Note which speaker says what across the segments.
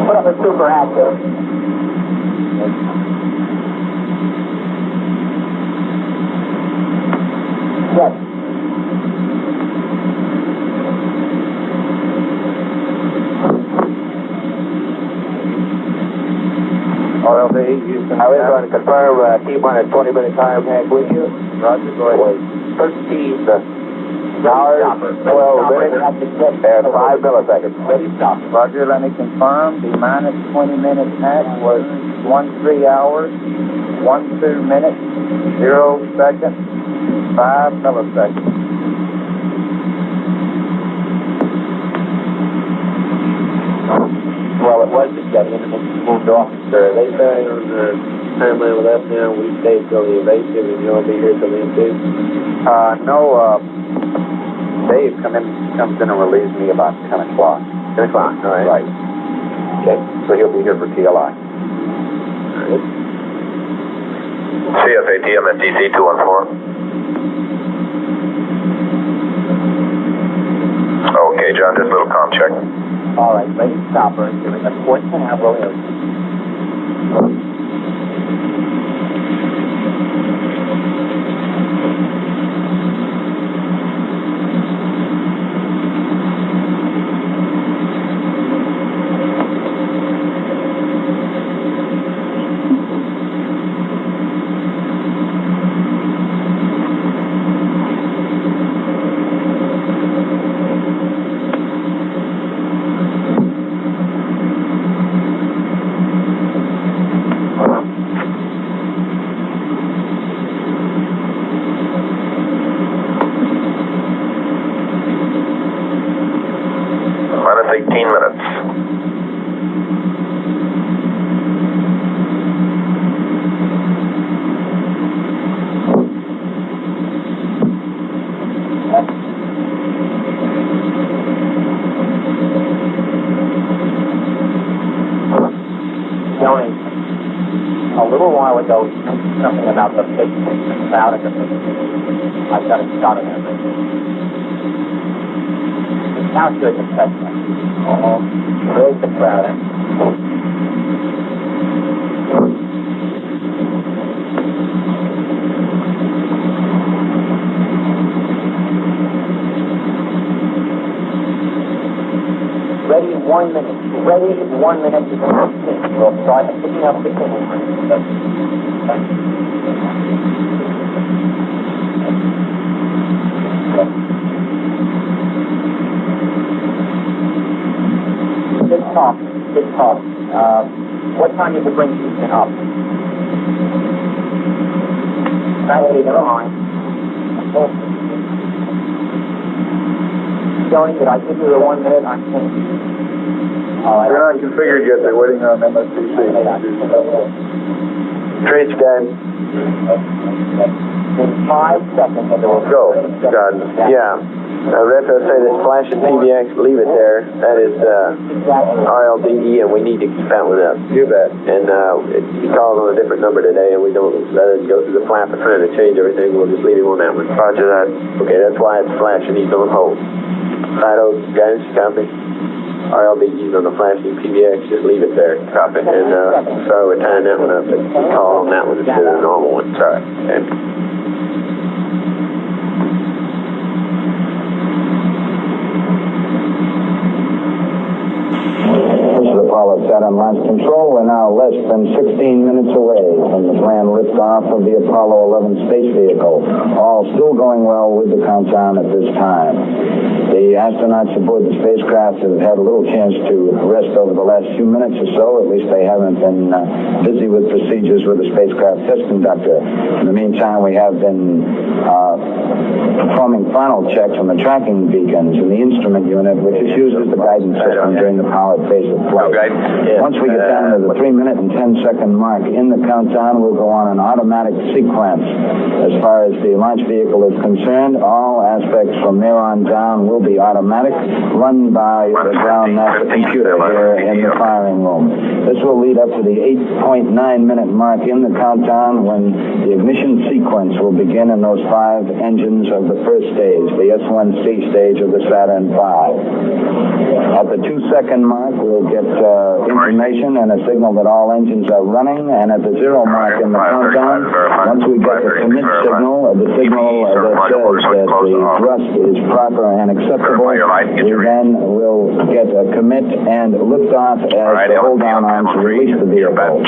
Speaker 1: Put up a super active. Yes.
Speaker 2: RLD, Houston. I was going to confirm, keep on a 20-minute time hack with you.
Speaker 3: Roger, go ahead.
Speaker 2: 13 hours, 12 minutes, and 5 milliseconds.
Speaker 1: Ready, stop.
Speaker 3: Roger, let me confirm. The minus 20-minute hack was 13 hours, 12 minutes, 0 seconds, 5 milliseconds.
Speaker 1: Well, it was just getting into moved off, sir.
Speaker 2: They say on the timeline with us now, we stay till the evasive, and you'll be here till then too?
Speaker 3: No, Dave comes in and relieves me about 10 o'clock.
Speaker 2: 10 o'clock, all right.
Speaker 3: Right.
Speaker 2: Okay.
Speaker 3: So he'll be here for TLI.
Speaker 2: All right.
Speaker 4: CFA TMSDC 214. Okay, John, just a little comm check.
Speaker 1: All right, ready, stopper. Giving us 4.5 rolling.
Speaker 4: Minus 18 minutes.
Speaker 1: Tony, a little while ago, you mentioned something about the big cloud at the I've got a shot of it. It sounds good, the president. Where's the crowd? Ready 1 minute. Ready 1 minute to 16. We'll start picking up the Good talk. What time did you bring Houston up? Saturday, never mind. Tony, did I give you the 1 minute? I'm thinking. All right.
Speaker 3: They're not configured yet. They're waiting on MSDC.
Speaker 2: Trace guys.
Speaker 1: In 5 seconds, it will
Speaker 2: Go, John. Yeah. Ref, I say this flash and PBX, leave it there. That is RLDE, and we need to keep that one up.
Speaker 3: You bet.
Speaker 2: And he called on a different number today, and we don't let it go through the flap of trying to change everything. We'll just leave him on that one. Roger that. Okay, that's why it's flashing. He's on hold. Fido, guys, copy. RLDE's on the flashing PBX. Just leave it there. Copy. And sorry we're tying that one up, but call on that one instead of the normal one. Sorry. Okay.
Speaker 5: Apollo Saturn launch control. We're now less than 16 minutes away from the planned liftoff of the Apollo 11 space vehicle. All still going well with the countdown at this time. The astronauts aboard the spacecraft have had a little chance to rest over the last few minutes or so. At least they haven't been busy with procedures with the spacecraft test conductor. In the meantime, we have been performing final checks on the tracking beacons in the instrument unit, which is used as the guidance system during the powered phase of flight. Once we get down to the 3 minute and 10 second mark in the countdown, we'll go on an automatic sequence. As far as the launch vehicle is concerned, all aspects from there on down will be automatic, run by the ground master computer here in the firing room. This will lead up to the 8.9 minute mark in the countdown when the ignition sequence will begin and those 5 engines of the the first stage, the S1C stage of the Saturn V. At the 2-second mark, we'll get information and a signal that all engines are running, and at the 0 mark in the countdown, once we get the commit signal, the signal that says that the thrust is proper and acceptable, we then will get a commit and liftoff as the hold-down arms release the vehicle.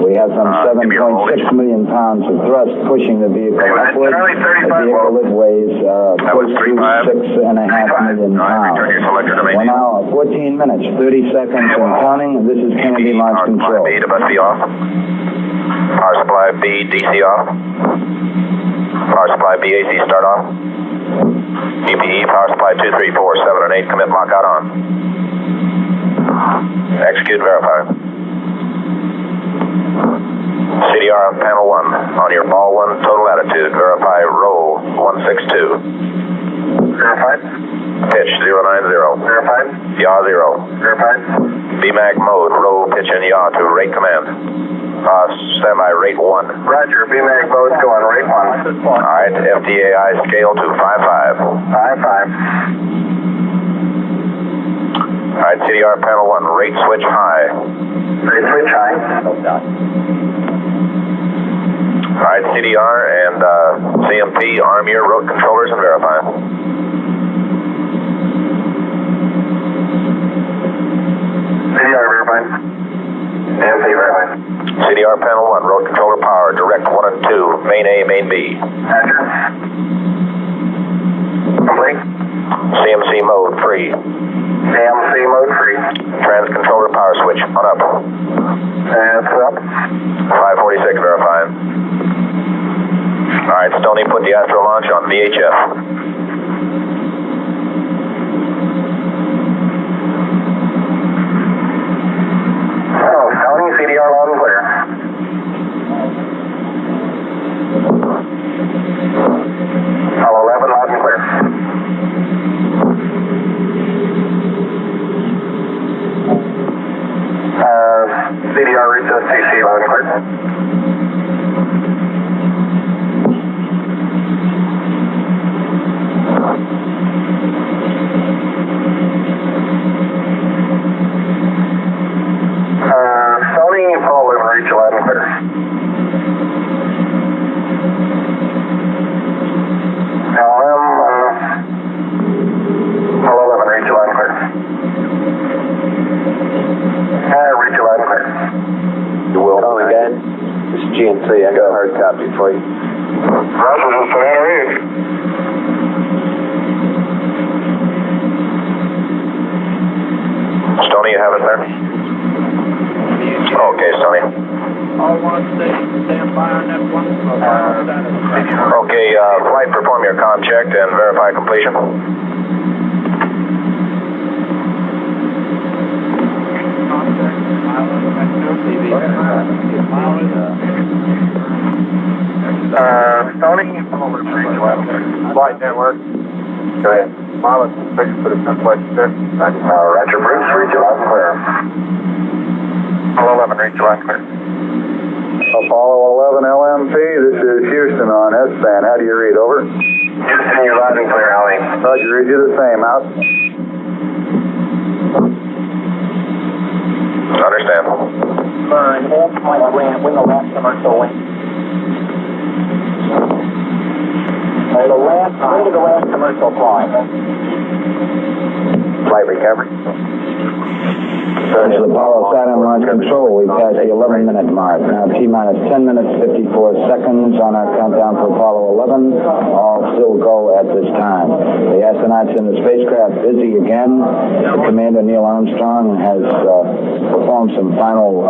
Speaker 5: We have some 7.6 million pounds of thrust pushing the vehicle upward. The vehicle it weighs close to 6.5 million pounds. We're now 14 minutes, 30 seconds and counting, and this is Kennedy Launch Control.
Speaker 4: B to bus B off. Power supply B DC off. Power supply B AC start off. EPE power supply 2, 3, 4, 7, and 8 commit lockout on. Execute verify. CDR on panel 1. On your ball 1 total attitude. Verify roll 162.
Speaker 3: Verified.
Speaker 4: Pitch 090.
Speaker 3: Verified.
Speaker 4: Yaw 0.
Speaker 3: Verified.
Speaker 4: BMAG mode. Roll, pitch, and yaw to rate command. Standby rate 1.
Speaker 3: Roger. BMAG mode's going rate 1.
Speaker 4: Alright, FDAI scale to 5.5.
Speaker 3: 5.5.
Speaker 4: Alright, CDR panel 1. Rate switch high.
Speaker 3: Rate switch high.
Speaker 4: Alright, CDR and CMP arm your road controllers and verify.
Speaker 3: CDR verified. CMP verified.
Speaker 4: CDR panel 1, road controller power, direct 1 and 2, main A, main B.
Speaker 3: Roger. Complete.
Speaker 4: CMC mode free.
Speaker 3: CMC mode free.
Speaker 4: Trans controller power switch on up.
Speaker 3: That's up.
Speaker 4: 546 verifying. Alright, Stoney, put the Astro launch on VHF.
Speaker 3: Oh, Stoney, CDR loud and clear. Hello, 11, loud and clear. CDR reach STC, loud and clear. Sony, Paul 11, reach 11, clear. LM, Paul 11, reach 11, clear. Reach 11, clear.
Speaker 2: You will. Call again. This is GNC. I got a hard copy for you.
Speaker 3: Roger, this is Savannah Reed.
Speaker 4: Stoney, you have it there? Okay, Stoney.
Speaker 6: All one stand by on that one.
Speaker 4: Okay, flight, perform your comm check and verify completion.
Speaker 3: Stoney, flight network. Go ahead. Pilot, fix for the flight check. Roger, Bruce, reach 11, clear. Apollo 11, reach 11, clear.
Speaker 7: Apollo 11 LMP, this is Houston on S-band. How do you read? Over.
Speaker 3: Houston, you're loud and clear, Alley.
Speaker 7: Roger, read you the same. Out.
Speaker 4: Understand.
Speaker 1: Burn, hold point land, wing the last commercial wing. Wing the last commercial flight.
Speaker 2: Flight recovery.
Speaker 5: This is Apollo Saturn Launch Control. We've passed the 11-minute mark. Now T-minus 10 minutes, 54 seconds on our countdown for Apollo 11. All still go at this time. The astronauts in the spacecraft busy again. The commander, Neil Armstrong, has performed some final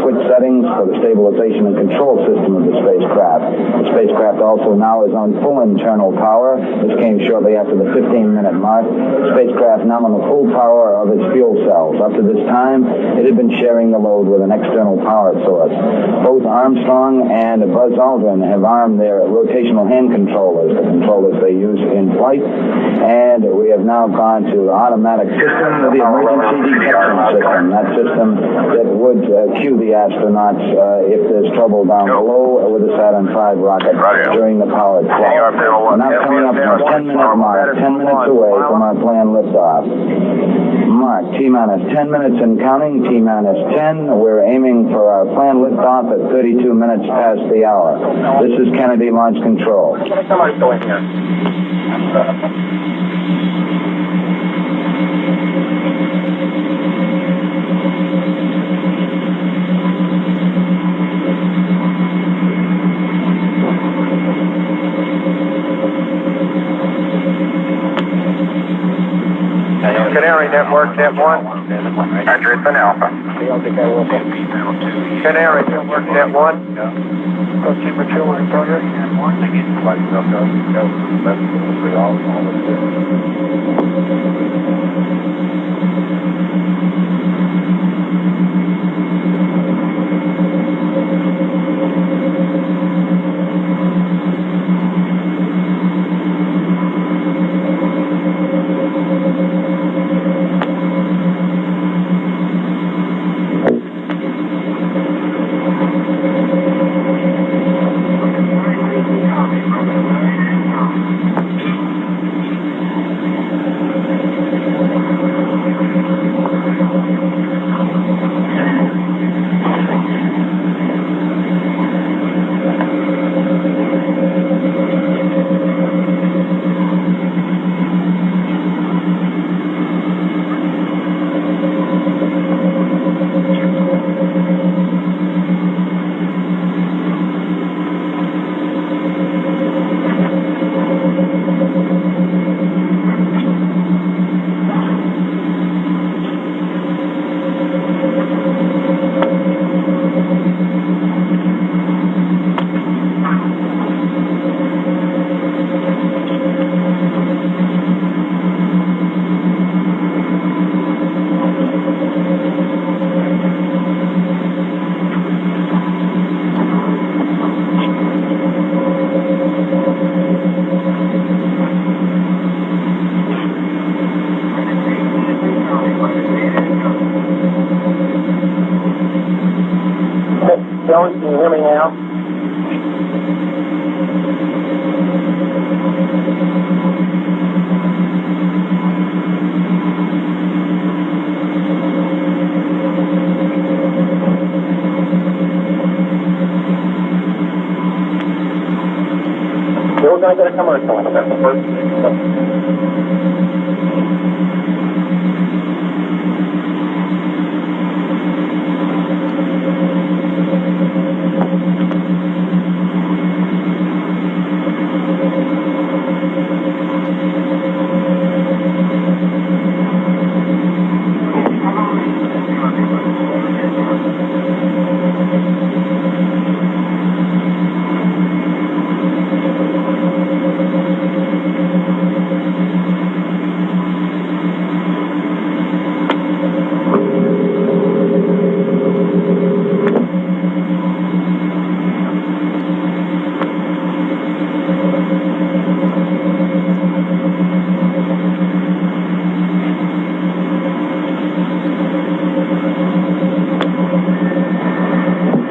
Speaker 5: switch settings for the stabilization and control system of the spacecraft. The spacecraft also now is on full internal power. This came shortly after the 15-minute mark. The spacecraft now on the full power of its fuel cells. Up to this time, it had been sharing the load with an external power source. Both Armstrong and Buzz Aldrin have armed their rotational hand controllers, the controllers they use in flight, and we have now gone to automatic system, the emergency detection system, that system that would cue the astronauts if there's trouble down below with the Saturn V rocket during the powered flight. We're now coming up 10-minute mark, 10 minutes away from our planned liftoff. Mark, T-minus 10 minutes and counting, T-minus 10. We're aiming for our planned liftoff at 32 minutes past the hour. This is Kennedy Launch Control.
Speaker 1: Somebody go in here.
Speaker 3: Canary Network, Net 1. Roger, it's an Alpha. Canary Network, Net 1. Temperature was perfect.
Speaker 1: Jones, can you hear me now? We're going to get a commercial in about the first.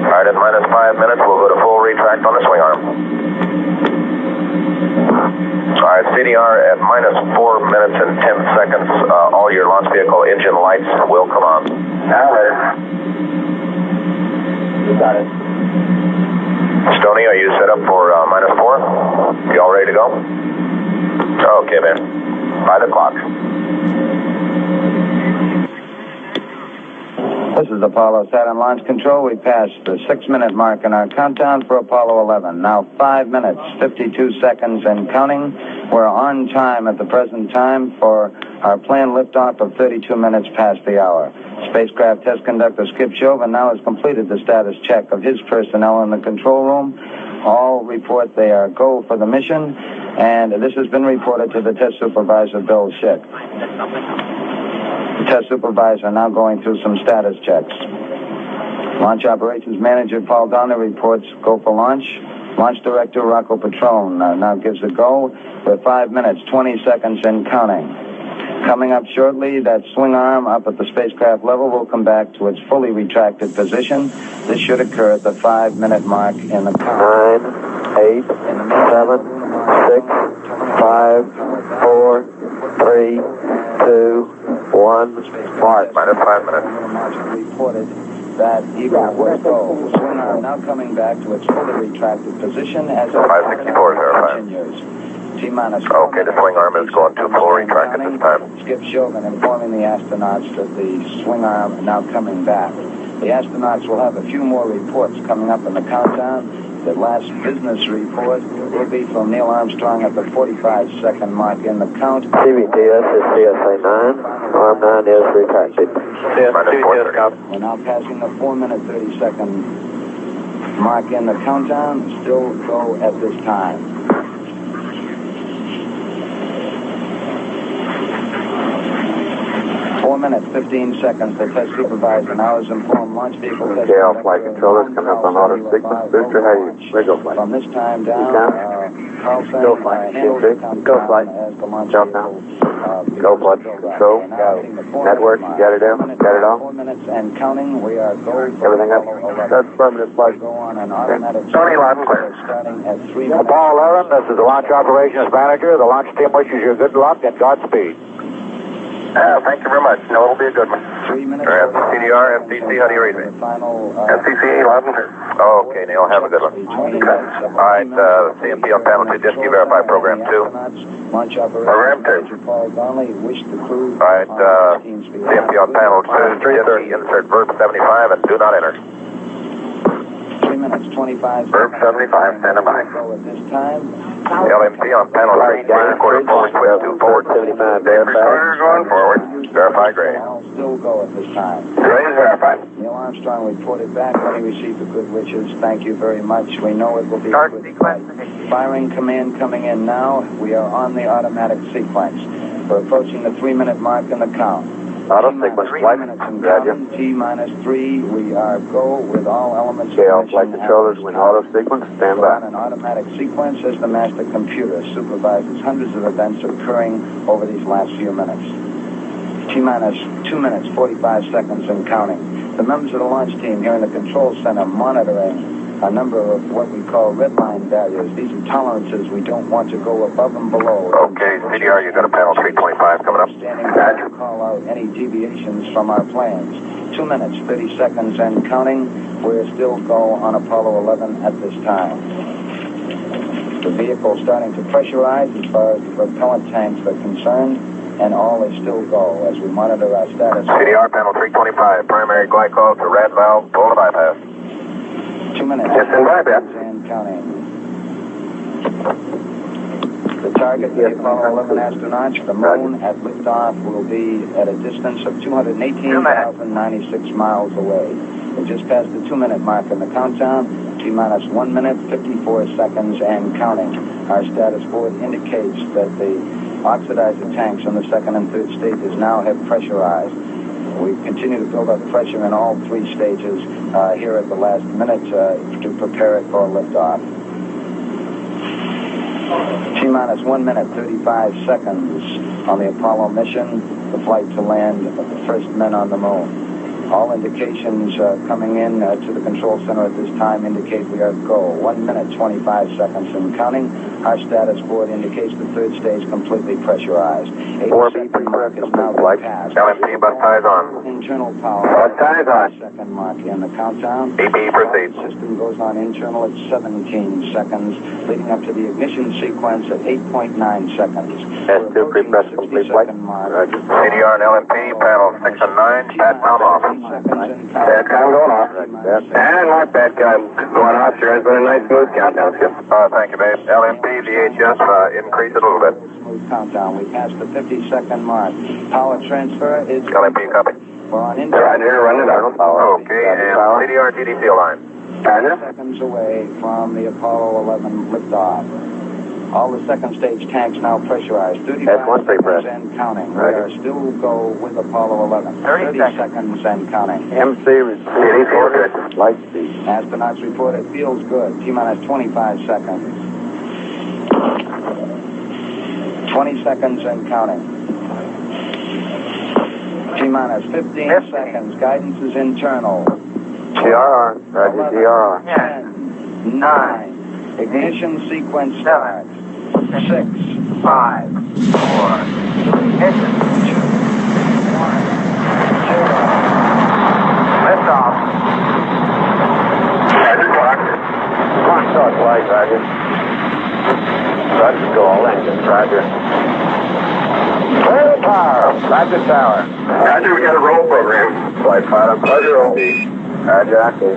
Speaker 4: Alright, at minus 5 minutes, we'll go to full retract on the swing arm. Alright, CDR at minus 4 minutes and 10 seconds. All your launch vehicle engine lights will come on.
Speaker 1: You got it.
Speaker 4: Stoney, are you set up for minus 4? You all ready to go? Okay, man. By the clock.
Speaker 5: This is Apollo Saturn Launch Control. We passed the 6-minute mark in our countdown for Apollo 11. Now 5 minutes, 52 seconds and counting. We're on time at the present time for our planned liftoff of 32 minutes past the hour. Spacecraft test conductor Skip Chauvin now has completed the status check of his personnel in the control room. All report they are go for the mission, and this has been reported to the test supervisor, Bill Schick. The test supervisor now going through some status checks. Launch operations manager Paul Donner reports go for launch. Launch director Rocco Petrone now gives a go for 5 minutes, 20 seconds and counting. Coming up shortly, that swing arm up at the spacecraft level will come back to its fully retracted position. This should occur at the 5-minute mark in the count.
Speaker 2: 9, 8, 7, 6, 5, 5, 4, 3, 2, 1, mark.
Speaker 4: Minus 5 minutes.
Speaker 5: Reported that Eagle was go. Swing arm now coming back to its fully retracted position as
Speaker 4: 564 is verified.
Speaker 5: continues. T-minus.
Speaker 4: Okay, the swing arm is going to full retract at this time.
Speaker 5: Skip Chauvin informing the astronauts that the swing arm now coming back. The astronauts will have a few more reports coming up in the countdown. The last business report will be from Neil Armstrong at the 45-second mark in the count.
Speaker 2: CBTS is CSA 9. Arm 9 is retracted.
Speaker 5: We're now passing the 4-minute 30-second mark in the countdown. Still go at this time. 4 minutes, 15 seconds. The test supervisor now has informed launch vehicle test.
Speaker 7: JL flight controllers coming up on auto sequence. Booster, how you? Wiggle flight.
Speaker 5: From this time down, Carlson
Speaker 2: Go flight.
Speaker 5: handles the
Speaker 2: Go flight.
Speaker 5: as the launch
Speaker 2: Jump
Speaker 5: vehicle,
Speaker 2: now. Go flight control. Network, you got it down? Got it all?
Speaker 5: 4 minutes and counting. We are go.
Speaker 2: Everything up? That's permanent flight.
Speaker 5: Go on an automatic.
Speaker 3: Tony, loud and clear.
Speaker 5: Starting at 3 minutes.
Speaker 3: Apollo 11, this is the launch operations manager. The launch team wishes you good luck and Godspeed. Thank you very much. No, it'll be a good one.
Speaker 5: 3 minutes.
Speaker 4: CDR, FCC, how do you read me?
Speaker 5: Final.
Speaker 3: FCC, loud and clear.
Speaker 4: Okay, Neil, have a good one. All right, CMP on panel 2, disk verify program 2.
Speaker 5: Launch
Speaker 3: Program 2.
Speaker 5: Paul Donnelly wished the crew.
Speaker 4: All right, CMP on panel 2, disk insert verb 75 and do not enter.
Speaker 5: 3 minutes, 25.
Speaker 3: Verb 75, stand by.
Speaker 5: Go at this time.
Speaker 4: LMP on panel 3, recorder forward, switch to forward.
Speaker 2: 75,
Speaker 3: Recorder going forward.
Speaker 4: Verify grade.
Speaker 5: Still go at this time.
Speaker 3: Grade is verified.
Speaker 5: Neil Armstrong reported back when he received the good wishes. Thank you very much. We know it will be a good flight. Firing command coming in now. We are on the automatic sequence. We're approaching the 3-minute mark in the count.
Speaker 2: Auto sequence flight. Roger.
Speaker 5: T-minus 3. We are go with all elements.
Speaker 7: JL flight controllers when auto sequence. Stand
Speaker 5: We're on
Speaker 7: by.
Speaker 5: an automatic sequence as the master computer supervises hundreds of events occurring over these last few minutes. T-minus 2 minutes, 45 seconds and counting. The members of the launch team here in the control center monitoring a number of what we call red line barriers. These are tolerances we don't want to go above and below.
Speaker 4: Okay, CDR, you got a panel 325 coming up.
Speaker 5: Standing by to call out any deviations from our plans. 2 minutes, 30 seconds and counting. We're still go on Apollo 11 at this time. The vehicle starting to pressurize as far as the propellant tanks are concerned, and all is still go as we monitor our status.
Speaker 4: CDR, panel 325, primary glycol to rad valve, pull to bypass.
Speaker 5: 2 minutes.
Speaker 3: Yes, and bypass.
Speaker 5: And counting. The target for the Apollo 11 astronauts, the moon at liftoff, will be at a distance of 218,096 miles away. We just passed the 2-minute mark in the countdown. T-minus 1 minute, 54 seconds and counting. Our status board indicates that the oxidizer tanks on the second and third stages now have pressurized. We continue to build up pressure in all 3 stages here at the last minute to prepare it for liftoff. T-minus 1 minute, 35 seconds on the Apollo mission, the flight to land of the first men on the moon. All indications coming in to the control center at this time indicate we are go. 1 minute, 25 seconds and counting. Our status board indicates the third stage completely pressurized. ACP mark is now passed.
Speaker 4: LMP, bus ties on.
Speaker 5: Internal power.
Speaker 3: Bus ties on.
Speaker 5: Second mark in the countdown.
Speaker 4: BP, proceed.
Speaker 5: System goes on internal at 17 seconds, leading up to the ignition sequence at 8.9 seconds.
Speaker 2: S2 pre-press complete flight.
Speaker 5: Roger.
Speaker 4: CDR and LMP, panel 6 and 9, pat down off.
Speaker 3: That time going off. And like that time going off, sure has been a nice smooth countdown, Skip.
Speaker 4: Thank you, babe. LMP, VHS, increase it a little bit.
Speaker 5: Smooth countdown. We passed the 50-second mark. Power transfer is.
Speaker 4: LMP, copy.
Speaker 5: We're on internal.
Speaker 3: Right here, run it out.
Speaker 4: Okay, and CDR, GDC line.
Speaker 3: Roger.
Speaker 5: Seconds away from the Apollo 11 liftoff. All the second stage tanks now pressurized. 35 seconds and counting. We are still go with Apollo 11. 30 seconds and counting.
Speaker 2: MC reported light speed.
Speaker 5: Astronauts report it feels good. T-minus 25 seconds. 20 seconds and counting. T-minus 15 seconds. Guidance is internal.
Speaker 2: GRR. Roger, GRR.
Speaker 5: 10, 9. Ignition sequence starts. 6,
Speaker 3: 5, 4, ignition. 2, 1, 0. Lift off. Roger, clock. Clock start flight, Roger. Roger, go all engines, Roger. Clear the tower. Roger, tower. Roger, we got a roll program. Flight pilot, Roger, roll. Roger, okay.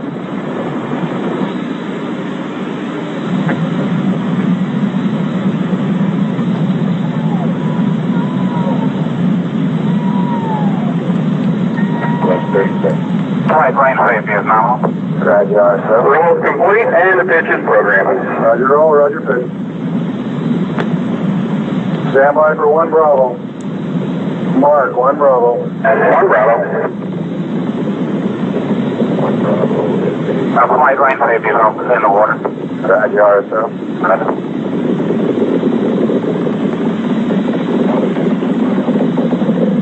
Speaker 3: Flight plane safety is nominal. Roger, RSO. Roll is complete and the pitch is programming. Roger, roll, Roger, pitch. Stand by for 1 Bravo. Mark, 1 Bravo. 1 Bravo. Flight plane safety is in the water. Roger, RSO. Roger.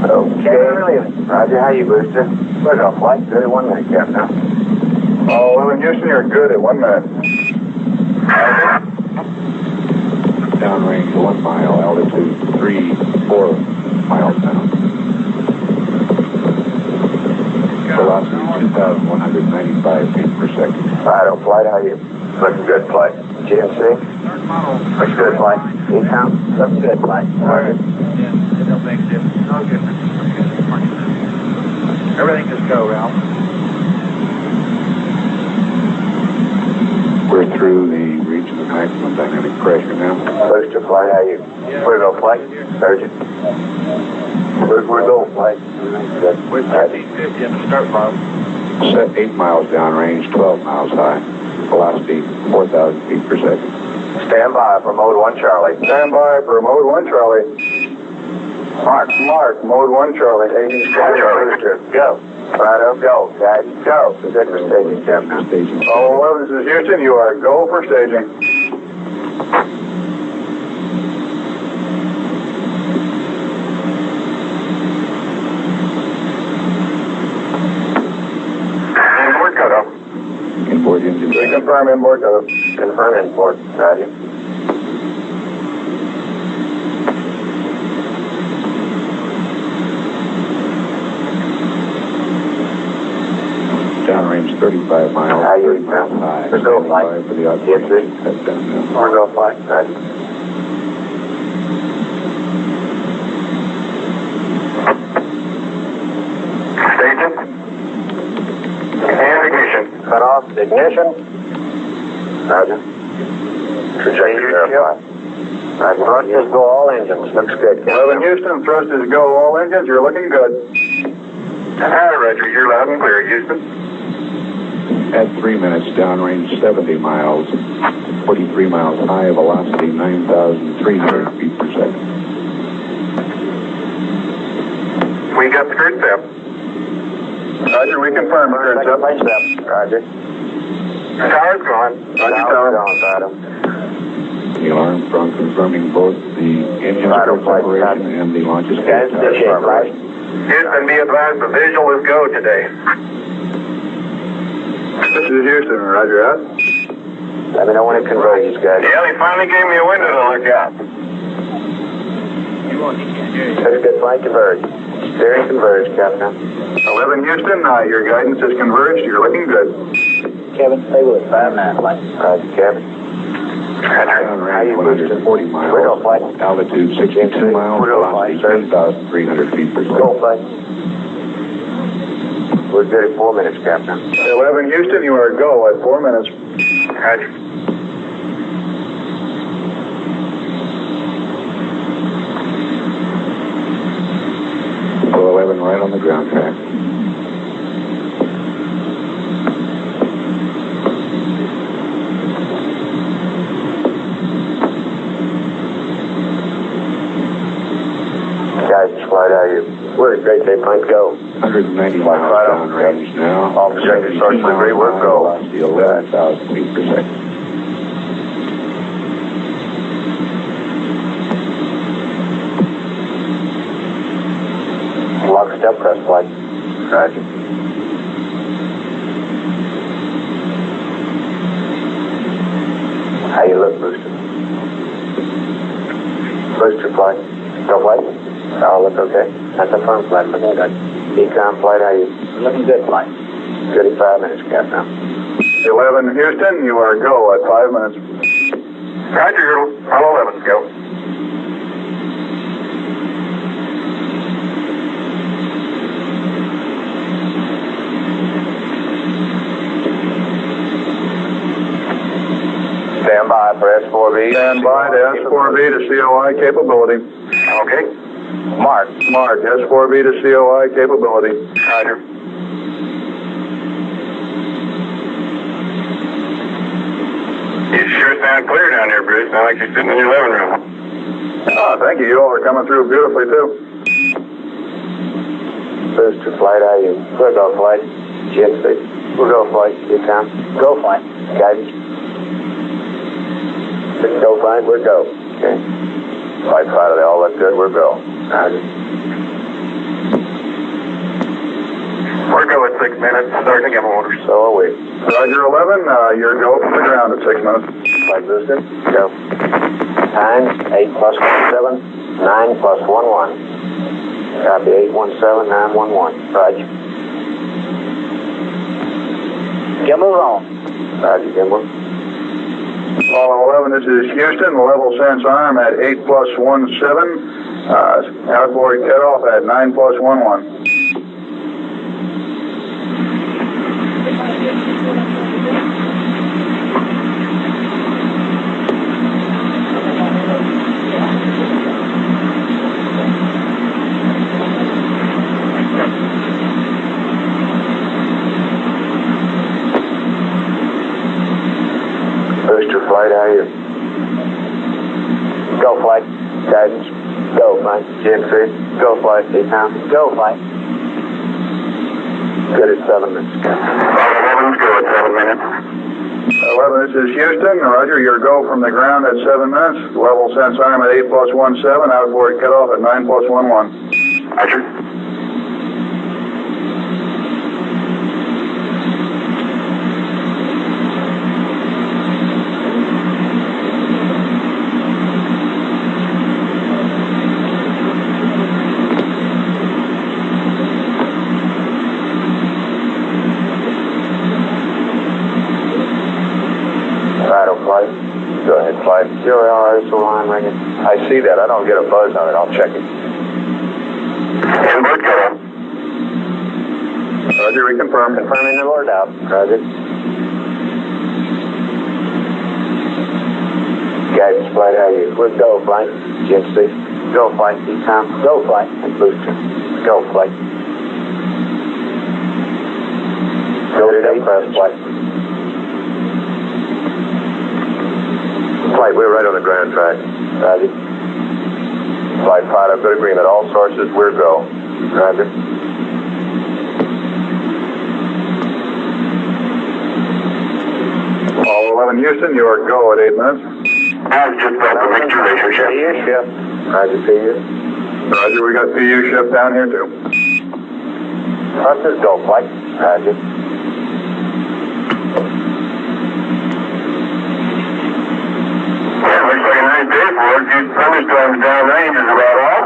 Speaker 3: Okay. Roger, how you, Booster? We're off flight, 31 minutes, Captain. Oh, 11 Houston, you're good at 1 minute.
Speaker 8: Downrange 1 mile, altitude 3-4 miles down. Velocity 2,195 feet per second.
Speaker 3: Right, flight, how you? Looking good, flight. GMC? Looks good, flight. E-com? Looking good, flight. All right.
Speaker 6: Yeah, it don't make a difference. No difference. Everything just go, Ralph.
Speaker 8: We're through the region of maximum dynamic pressure now.
Speaker 3: Booster, flight, how you? Where's our flight? Surgeon? Where's our flight?
Speaker 6: We're 1350 in the start line.
Speaker 8: Set 8 miles downrange, 12 miles high. Velocity 4,000 feet per second.
Speaker 3: Stand by for mode 1 Charlie. Stand by for mode 1 Charlie. Mark, mode 1 Charlie. Aging Charlie. Booster, go. Righto, go. Guys, go. Good for staging, Captain.
Speaker 8: Staging.
Speaker 3: Oh, 11, this is Houston. You are go for staging. Inboard cutoff.
Speaker 8: Inboard engine.
Speaker 3: Reconfirm inboard cutoff. Confirm inboard. Roger.
Speaker 8: Downrange 35 miles.
Speaker 3: How you
Speaker 8: 30 miles high.
Speaker 3: Let's go flight.
Speaker 8: For the operation. Head down now.
Speaker 3: Or go flight. Roger. Staging. And ignition. Cut off. Ignition. Roger. Trajectory verified. Roger. Thrusters go all engines. Looks good. 11 Houston, thrusters go all engines. You're looking good. Roger. You're loud and clear, Houston.
Speaker 8: At 3 minutes, downrange 70 miles, 43 miles high, velocity 9,300 feet per second.
Speaker 3: We got the grid step. Roger, we confirm the grid step. Roger. Tower's gone. Roger, tower.
Speaker 8: Neil Armstrong confirming both the engine separation and the launch escape.
Speaker 3: Houston, be advised the visual is go today. This is Houston, Roger out. Let me know when it converges, guys. Yeah, they finally gave me a window to look out.
Speaker 6: You won't, he can't hear you.
Speaker 3: Very good flight converge. Steering converge, Captain. 11 Houston, your guidance is converged. You're looking good.
Speaker 1: Kevin, stay with us. 5-9 flight.
Speaker 3: Roger, Kevin.
Speaker 8: Downrange 140 miles, altitude 62 miles, velocity 10,300 feet per second.
Speaker 3: Go flight. We're good at 4 minutes, Captain. 11 Houston, you are go at 4 minutes. Roger.
Speaker 8: Apollo 11 right on the ground track.
Speaker 3: Guidance flight, how you? We're great, they might go.
Speaker 8: 190 miles downrange now.
Speaker 3: All projected source degree, we're go.
Speaker 8: Velocity 11,000 feet per second.
Speaker 3: Lock step press flight. Roger. How you look, Booster?
Speaker 2: Booster flight. Go flight. All look okay. That's a firm flight. Looking good. Econ flight, how you?
Speaker 1: Looking good, flight.
Speaker 2: 35 minutes, Captain.
Speaker 7: 11 Houston, you are go at 5 minutes.
Speaker 3: Roger, Apollo 11, go.
Speaker 4: Stand by for S4B.
Speaker 7: Stand by to S4B to COI capability.
Speaker 3: Okay.
Speaker 4: Mark.
Speaker 7: Mark, S4B to COI capability.
Speaker 3: Roger. You sure sound clear down here, Bruce. Sound like you're sitting in your living room.
Speaker 7: Oh, thank you. You all are coming through beautifully, too.
Speaker 2: Booster flight, how you? We'll go flight. GMC. We'll go flight. Econ.
Speaker 1: Go, flight.
Speaker 2: Guidance. Go flight, we're go. Okay. Flight pilot, they all look good, we're go. Roger.
Speaker 3: We're go at 6 minutes. Starting to get orders.
Speaker 2: So are we.
Speaker 7: Roger 11, you're go from the ground at 6 minutes.
Speaker 2: Flight booster, go. Times 8 plus 17, 9 plus 11. Copy 817, 911. Roger.
Speaker 1: Gimbal on.
Speaker 2: Roger, Gimbal.
Speaker 7: Apollo 11, this is Houston. Level sense arm at 8 plus 17. Outboard cutoff at 9 plus 11.
Speaker 2: Booster flight, how are you? Go flight. Guidance. Go flight. GMC. Go flight. Econ.
Speaker 1: Go, flight.
Speaker 2: Good at 7 minutes.
Speaker 3: Apollo 11's go at 7 minutes.
Speaker 7: 11, this is Houston. Roger, your go from the ground at 7 minutes. Level sense arm at 8 plus 17. Outboard cutoff at 9 plus 11.
Speaker 3: Roger.
Speaker 2: Flight. Go ahead, flight. 0 is the line ringing.
Speaker 4: I see that. I don't get a buzz on it. I'll check it.
Speaker 3: Inboard cutoff.
Speaker 7: Roger, reconfirm.
Speaker 2: Confirming the Lord out. Roger. Guidance flight, how are you? We're go flight. GMC. Go flight. Econ. Go flight. And booster. Go flight. Go press flight.
Speaker 4: Flight, we're right on the ground track.
Speaker 2: Roger.
Speaker 4: Flight pilot, good agreement. All sources, we're go.
Speaker 2: Roger.
Speaker 7: Apollo 11 Houston, you are go at 8 minutes.
Speaker 3: I've just got the mixed relationship.
Speaker 2: shift. Roger, PU.
Speaker 7: Roger, we got PU shift down here too.
Speaker 2: Thrusters go flight. Roger.
Speaker 3: Yeah, looks like a nice day for it. Few thunderstorms downrange is about all.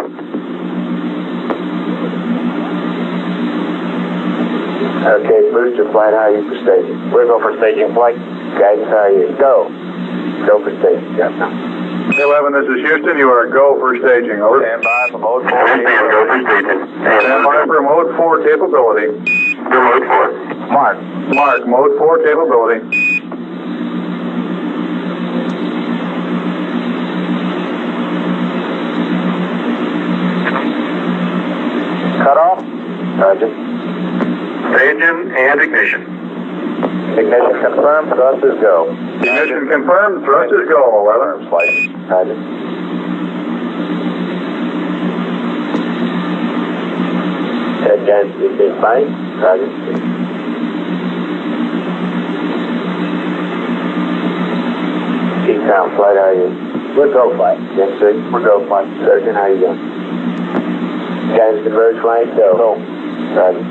Speaker 2: Okay, booster flight, how are you for staging? We're go for staging flight. Guidance, how are you? Go. Go for staging, Captain.
Speaker 7: 11, this is Houston, you are go for staging. Over.
Speaker 4: Stand by for mode 4.
Speaker 3: Go for staging.
Speaker 7: Stand by for mode 4 capability.
Speaker 3: Go mode 4.
Speaker 2: Mark.
Speaker 7: Mark, mode 4 capability.
Speaker 2: Cut off. Roger.
Speaker 3: Staging and ignition.
Speaker 2: Ignition confirmed. Thrusters go.
Speaker 7: Ignition confirmed. Thrusters go. 11.
Speaker 2: Flight. Roger. Head down to the big flight. Roger. Econ flight, how are you? We're go flight. Yes, sir. We're go flight. Surgeon, how you doing? Guidance converge flight, go. Roger.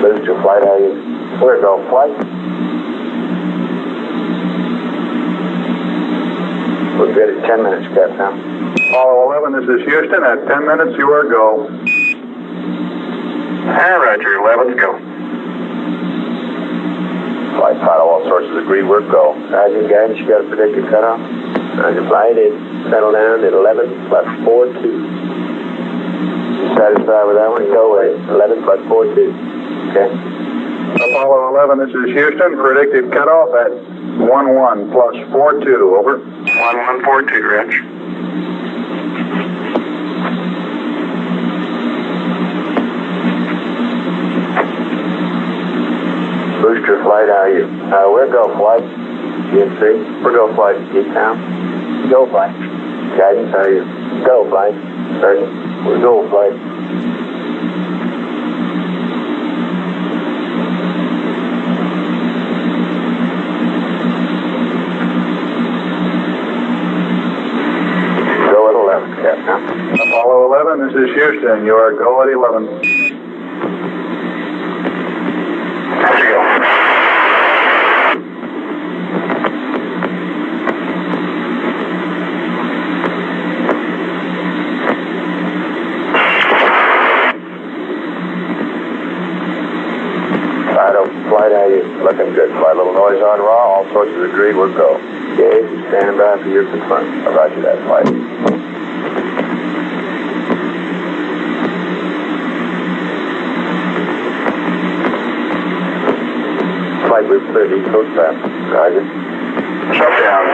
Speaker 2: Booster flight, how are you? Where go, flight? We're good at 10 minutes, Captain.
Speaker 7: Apollo 11, this is Houston. At 10 minutes, you are go.
Speaker 3: Roger, 11's go.
Speaker 4: Flight Final, all sources agreed, we're go.
Speaker 2: Roger, guidance, you got a predicted cutoff? Roger, flight is settle down at 11 plus 42. You satisfied with that one? Go away. 11 plus 42. Okay.
Speaker 7: Apollo 11, this is Houston. Predicted cutoff at 11 plus 42. Over.
Speaker 3: 1142, Rich.
Speaker 2: Booster flight, how are you? We're go flight. GSC. We're go flight. G-Town. Go flight. Guidance, how are you? Go flight. Certain. We're go flight. Go at 11, Captain.
Speaker 7: Apollo 11, this is Houston. You are go at 11.
Speaker 2: Flight, how are you?
Speaker 4: Looking good. Flight, little noise on raw, all sources agreed, we're go.
Speaker 2: Okay, standing by for your confirm.
Speaker 4: Roger that, flight.
Speaker 2: Flight, we've cleared East Coast path. Roger.
Speaker 3: Shutdown.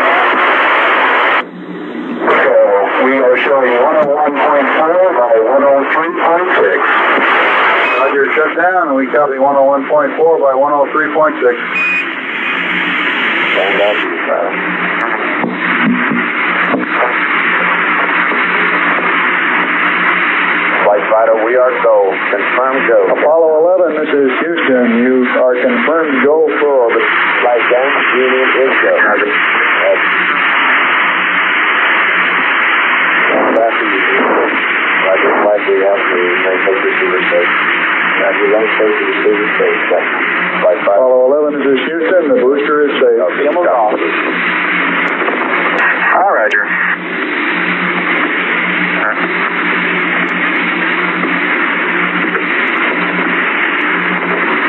Speaker 3: So, we are showing 101.4 by 103.6.
Speaker 7: Roger, shut down, and we copy 101.4 by 103.6.
Speaker 2: Stand by for your fire.
Speaker 4: Flight Fighter, we are go. Confirm go.
Speaker 7: Apollo 11, this is Houston. You are confirmed go for orbit.
Speaker 2: Flight guidance, Union is go.
Speaker 7: Roger.
Speaker 2: Stand by for your Roger, flight, we have to maintain receiver safe. Roger, land safe to receiver safe.
Speaker 4: Flight Fighter.
Speaker 7: Apollo 11, this is Houston. The booster is safe.
Speaker 4: Okay,
Speaker 7: Come on.
Speaker 3: Roger.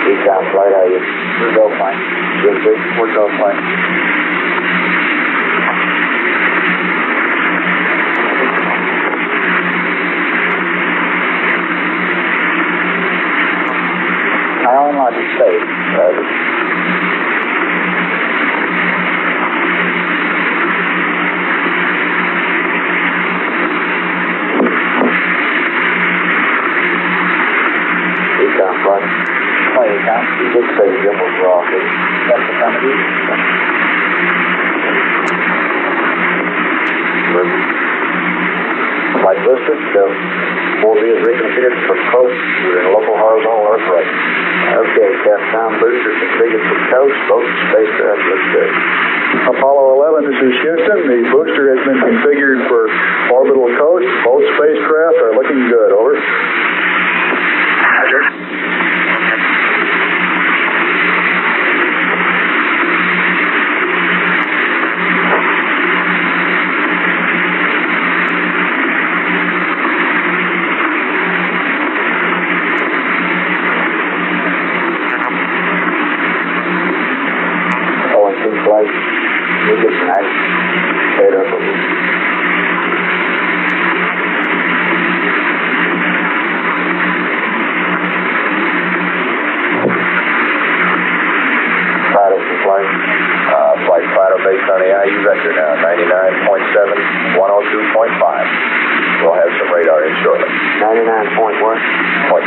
Speaker 2: Eastbound flight, how are you? We're go flight. Good, good. We're go flight. Island Logic safe. Roger. Eastbound flight. Flight account. You did say the gimbals were off. That's the time of year. Flight listed. So, 4B is reconfigured for coast. We're in local horizontal Earth right. Okay, Captain. Booster configured for coast. Both spacecraft looks good.
Speaker 7: Apollo 11, this is Houston. The booster has been configured for orbital coast. Both spacecraft are looking good. Over.
Speaker 3: Roger.
Speaker 2: ONC flight. You get some action. Straight up.
Speaker 4: Flight. Flight Fighter based on the IU vector now, 99.7, 102.5. We'll have some radar in shortly.
Speaker 2: 99 point what?
Speaker 4: 0.7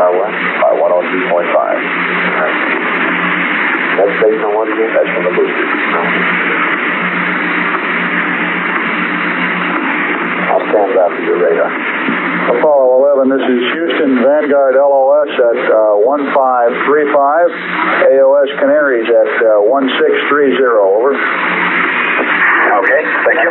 Speaker 2: By what?
Speaker 4: by 102.5.
Speaker 2: That's based on what again?
Speaker 4: That's from the booster.
Speaker 2: I'll stand by for your radar.
Speaker 7: Apollo 11, this is Houston. Vanguard LOS at 1535. AOS Canaries at 1630. Over.
Speaker 3: Okay, thank you.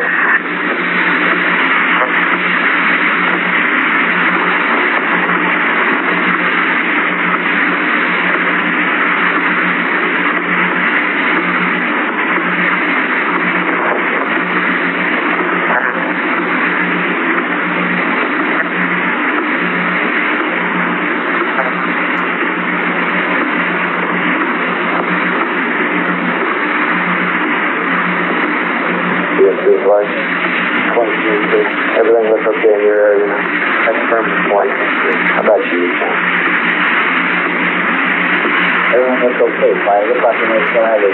Speaker 2: How about you, Tom?
Speaker 1: Everyone looks okay, flight. It looks like we may still have a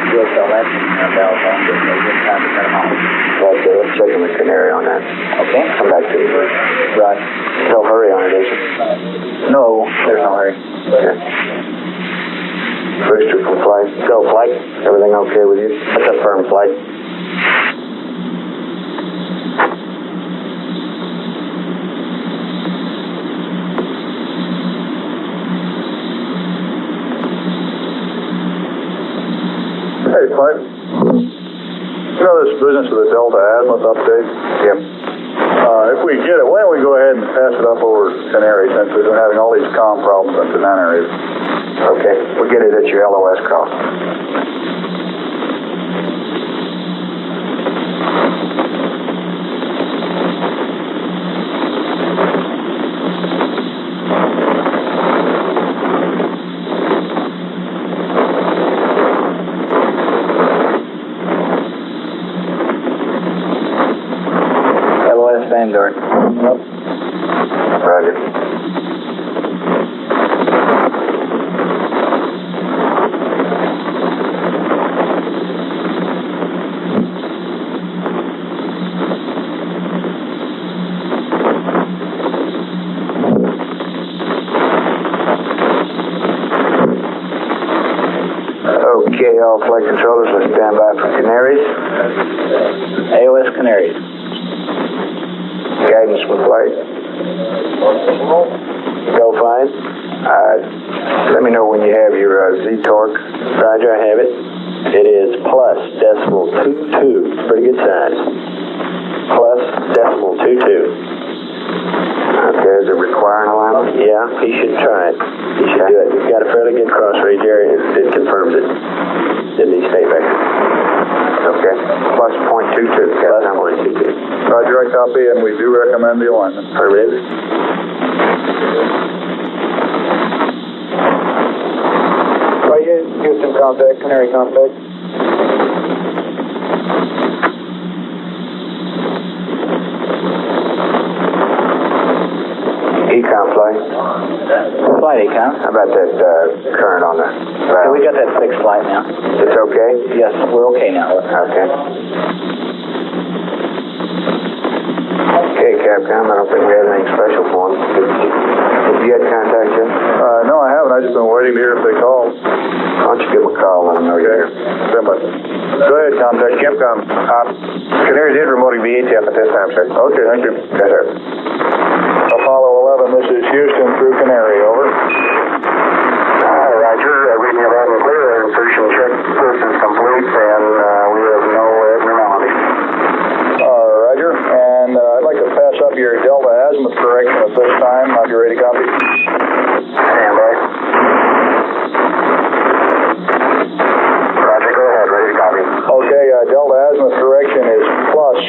Speaker 1: fuel cell engine valve on, but there's no time to turn them off.
Speaker 2: Okay, let's check in with Canary on that.
Speaker 1: Okay?
Speaker 2: Come back to you.
Speaker 1: Right.
Speaker 2: No hurry on it, is there?
Speaker 1: No, there's no hurry.
Speaker 2: Okay. Booster from flight. Go, flight. Everything okay with you? That's a firm flight.
Speaker 7: Hey, flight. You know this business of the Delta Azimuth update?
Speaker 2: Yep.
Speaker 7: If we get it, why don't we go ahead and pass it up over Canary since we've been having all these comm problems up to Canary.
Speaker 2: Okay, we'll get it at your LOS call.
Speaker 1: LOS Vanguard.
Speaker 2: Roger. Okay, all flight controllers, let's stand by for Canaries.
Speaker 1: AOS Canaries.
Speaker 2: Guidance from flight. Go fine. Let me know when you have your Z-torque. Roger, I have it. It is plus decimal 22. Pretty good size. Plus decimal 22. Okay, is it requiring alignment? Yeah, he should try it. He should do it. We've got a fairly good cross range area. It confirms it. Didn't he stay back? Okay. Plus 0.22. Plus 0.22.
Speaker 7: Roger, I copy, and we do recommend the alignment.
Speaker 2: Affirmative.
Speaker 7: Houston contact, Canary contact.
Speaker 2: Econ flight.
Speaker 1: Flight Econ.
Speaker 2: How about that current on the
Speaker 1: Okay,
Speaker 2: valve?
Speaker 1: we got that fixed flight now.
Speaker 2: It's okay?
Speaker 1: Yes, we're okay now.
Speaker 2: Okay. Okay, Capcom, I don't think we have anything special for him. Did you get contact yet?
Speaker 7: No, I haven't. I've just been waiting to hear if they call.
Speaker 2: Why don't you give him a call, let him know you're here.
Speaker 7: Stand by. Go ahead, contact.
Speaker 3: Capcom, Canaries is remoting VHF at this time, sir.
Speaker 7: Okay, thank you.
Speaker 2: Yes, sir.
Speaker 7: Apollo 11, this is Houston through Canary, over.
Speaker 3: Roger, reading of and clear, insertion check is complete, and we have no abnormalities.
Speaker 7: Roger, and I'd like to pass up your Delta Azimuth correction at this time. Have you ready to copy?
Speaker 3: Stand by. Roger, go ahead, ready to copy.
Speaker 7: Okay, Delta Azimuth correction is plus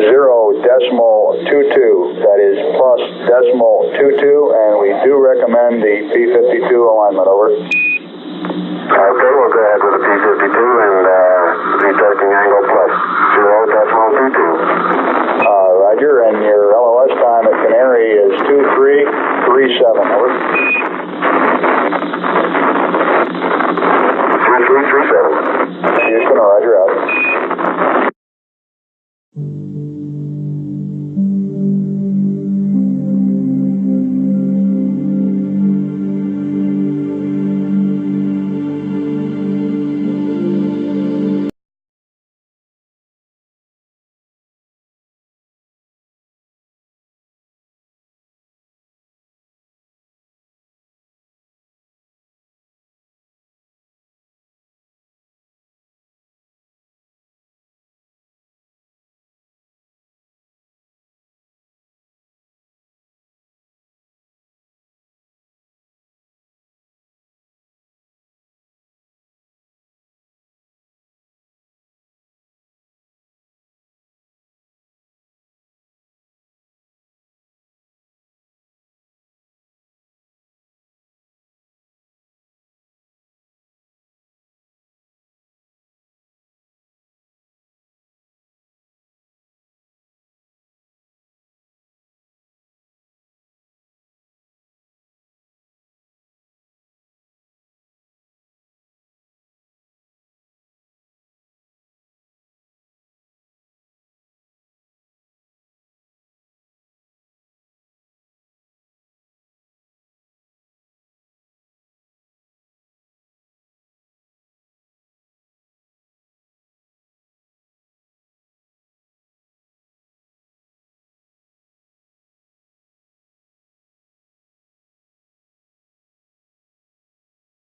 Speaker 7: 0.22. That is plus 0.22, and we do recommend the P52 alignment, over.
Speaker 3: Okay, we'll go ahead with the